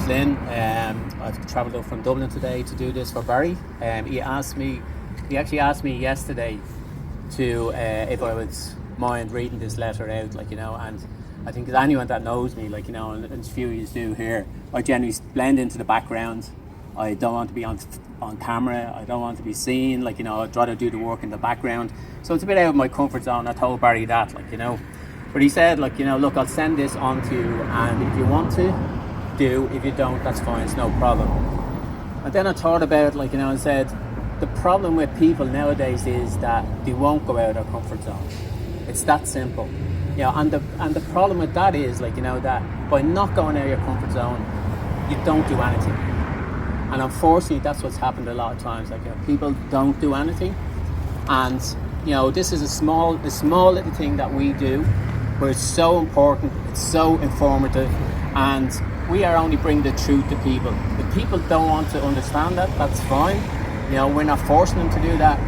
Flynn. I've travelled up from Dublin today to do this for Barry. He actually asked me yesterday to if I would mind reading this letter out, and I think anyone that knows me, and a few of you do here, I generally blend into the background. I don't want to be on camera. I don't want to be seen. I'd rather do the work in the background. So it's a bit out of my comfort zone. I told Barry that, But he said, look, I'll send this on to you, and if you want to, do. If you don't, that's fine. It's no problem. And then I thought about, and said, the problem with people nowadays is that they won't go out of their comfort zone. It's that simple. And the problem with that is, that by not going out of your comfort zone, you don't do anything. And unfortunately, that's what's happened a lot of times. People don't do anything. And, this is a small little thing that we do, but it's so important, it's so informative, and we are only bringing the truth to people. If people don't want to understand that, that's fine. We're not forcing them to do that.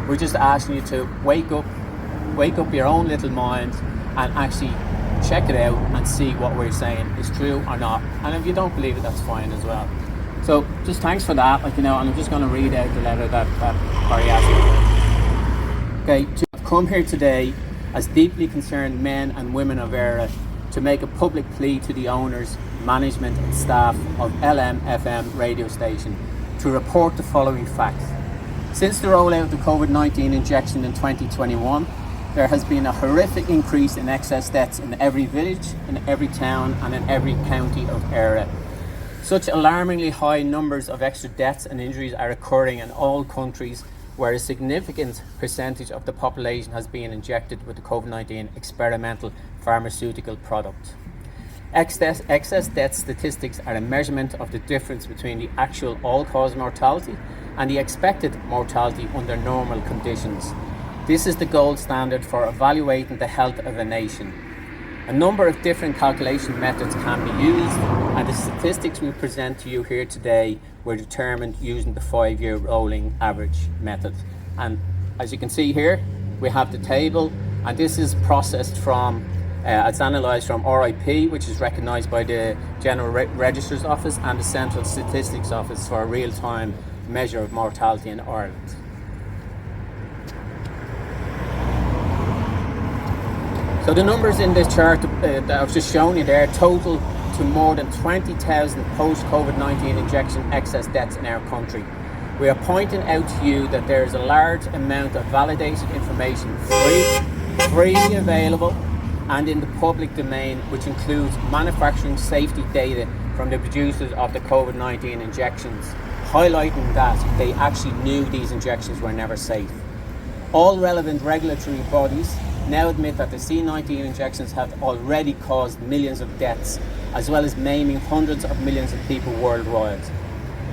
We're just asking you to wake up your own little mind and actually check it out and see what we're saying is true or not. And if you don't believe it, that's fine as well. So just thanks for that, and I'm just going to read out the letter that Barry asked me. Okay, I've come here today as deeply concerned men and women of ERE to make a public plea to the owners, management and staff of LMFM radio station to report the following facts. Since the rollout of the COVID-19 injection in 2021, there has been a horrific increase in excess deaths in every village, in every town and in every county of ERE. Such alarmingly high numbers of extra deaths and injuries are occurring in all countries where a significant percentage of the population has been injected with the COVID-19 experimental pharmaceutical product. Excess death statistics are a measurement of the difference between the actual all-cause mortality and the expected mortality under normal conditions. This is the gold standard for evaluating the health of a nation. A number of different calculation methods can be used, and the statistics we present to you here today were determined using the 5-year rolling average method. And as you can see here, we have the table, and this is processed from, it's analysed from RIP, which is recognised by the General Register's Office and the Central Statistics Office for a real-time measure of mortality in Ireland. So the numbers in this chart that I've just shown you there total to more than 20,000 post-COVID-19 injection excess deaths in our country. We are pointing out to you that there is a large amount of validated information freely available and in the public domain, which includes manufacturing safety data from the producers of the COVID-19 injections, highlighting that they actually knew these injections were never safe. All relevant regulatory bodies now admit that the C-19 injections have already caused millions of deaths, as well as maiming hundreds of millions of people worldwide.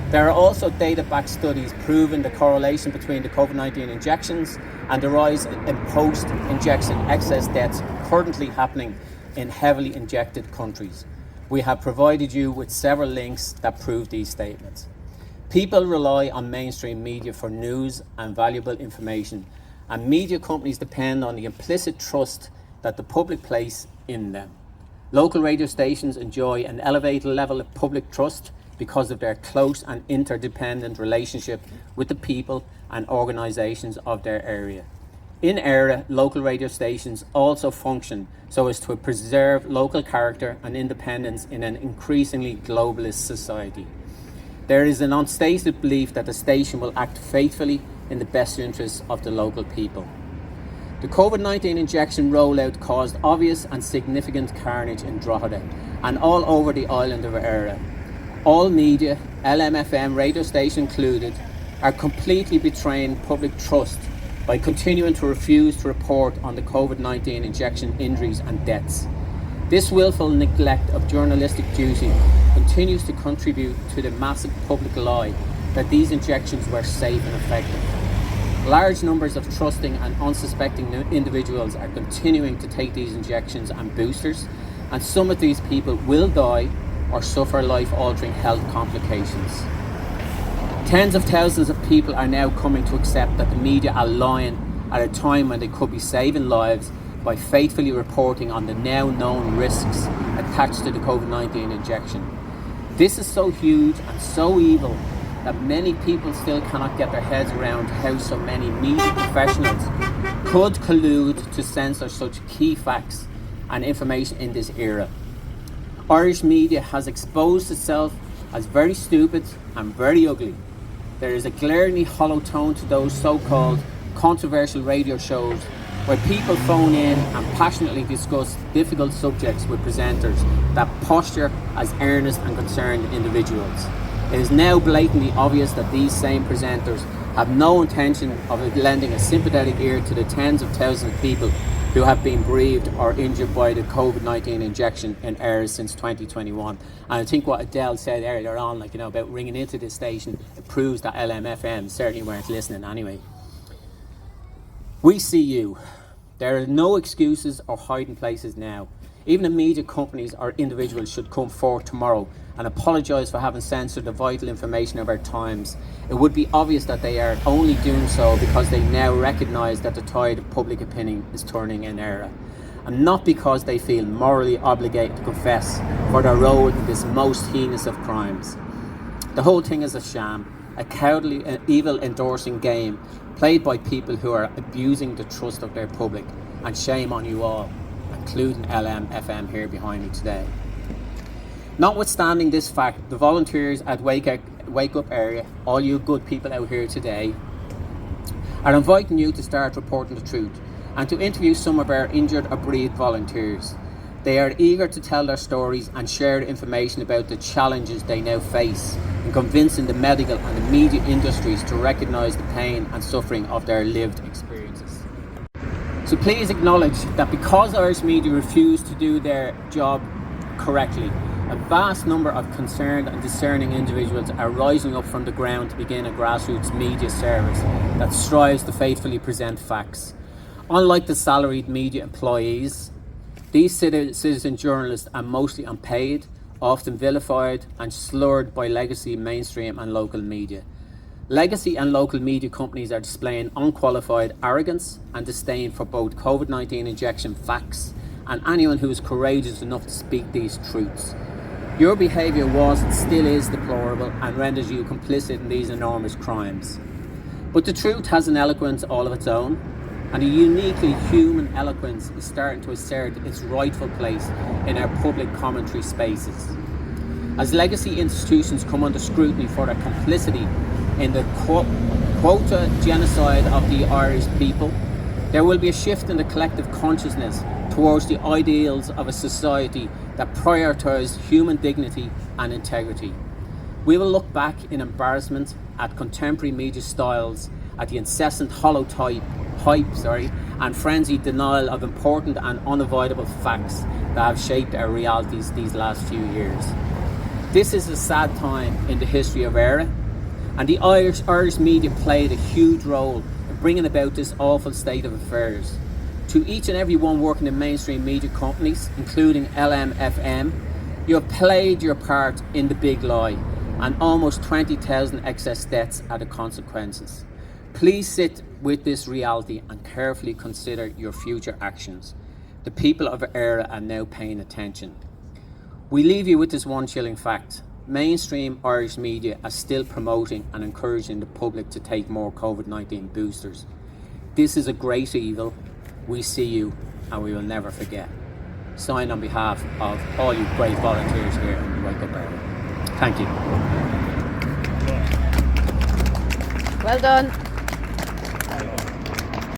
There are also data-backed studies proving the correlation between the COVID-19 injections and the rise in post-injection excess deaths currently happening in heavily injected countries. We have provided you with several links that prove these statements. People rely on mainstream media for news and valuable information, and media companies depend on the implicit trust that the public place in them. Local radio stations enjoy an elevated level of public trust because of their close and interdependent relationship with the people and organisations of their area. In ERE, local radio stations also function so as to preserve local character and independence in an increasingly globalist society. There is an unstated belief that the station will act faithfully in the best interests of the local people. The COVID-19 injection rollout caused obvious and significant carnage in Drogheda and all over the island of ERE. All media, LMFM radio station included, are completely betraying public trust by continuing to refuse to report on the COVID-19 injection injuries and deaths. This willful neglect of journalistic duty continues to contribute to the massive public lie that these injections were safe and effective. Large numbers of trusting and unsuspecting individuals are continuing to take these injections and boosters, and some of these people will die or suffer life-altering health complications. Tens of thousands of people are now coming to accept that the media are lying at a time when they could be saving lives by faithfully reporting on the now known risks attached to the COVID-19 injection. This is so huge and so evil that many people still cannot get their heads around how so many media professionals could collude to censor such key facts and information in this era. Irish media has exposed itself as very stupid and very ugly. There is a glaringly hollow tone to those so-called controversial radio shows where people phone in and passionately discuss difficult subjects with presenters that posture as earnest and concerned individuals. It is now blatantly obvious that these same presenters have no intention of lending a sympathetic ear to the tens of thousands of people who have been bereaved or injured by the COVID-19 injection in AIRS since 2021. And I think what Adele said earlier on, about ringing into this station, it proves that LMFM certainly weren't listening anyway. We see you. There are no excuses or hiding places now. Even the media companies or individuals should come forward tomorrow and apologise for having censored the vital information of our times. It would be obvious that they are only doing so because they now recognise that the tide of public opinion is turning in error, and not because they feel morally obligated to confess for their role in this most heinous of crimes. The whole thing is a sham, a cowardly and evil endorsing game played by people who are abusing the trust of their public, and shame on you all, including LMFM here behind me today. Notwithstanding this fact, the volunteers at WakeUpéiRe, all you good people out here today, are inviting you to start reporting the truth and to interview some of our injured or bereaved volunteers. They are eager to tell their stories and share information about the challenges they now face in convincing the medical and the media industries to recognise the pain and suffering of their lived experiences. So please acknowledge that because Irish media refuse to do their job correctly, a vast number of concerned and discerning individuals are rising up from the ground to begin a grassroots media service that strives to faithfully present facts. Unlike the salaried media employees, these citizen journalists are mostly unpaid, often vilified and slurred by legacy, mainstream and local media. Legacy and local media companies are displaying unqualified arrogance and disdain for both COVID-19 injection facts and anyone who is courageous enough to speak these truths. Your behaviour was and still is deplorable and renders you complicit in these enormous crimes. But the truth has an eloquence all of its own, and a uniquely human eloquence is starting to assert its rightful place in our public commentary spaces. As legacy institutions come under scrutiny for their complicity in the quota genocide of the Irish people, there will be a shift in the collective consciousness towards the ideals of a society that prioritises human dignity and integrity. We will look back in embarrassment at contemporary media styles, at the incessant hollow hype and frenzied denial of important and unavoidable facts that have shaped our realities these last few years. This is a sad time in the history of ERA, and the Irish media played a huge role in bringing about this awful state of affairs. To each and every one working in mainstream media companies, including LMFM, you have played your part in the big lie, and almost 20,000 excess deaths are the consequences. Please sit with this reality and carefully consider your future actions. The people of ERA are now paying attention. We leave you with this one chilling fact. Mainstream Irish media are still promoting and encouraging the public to take more COVID-19 boosters. This is a great evil. We see you and we will never forget. Signed on behalf of all you great volunteers here in WakeUpéiRe. Thank you. Well done.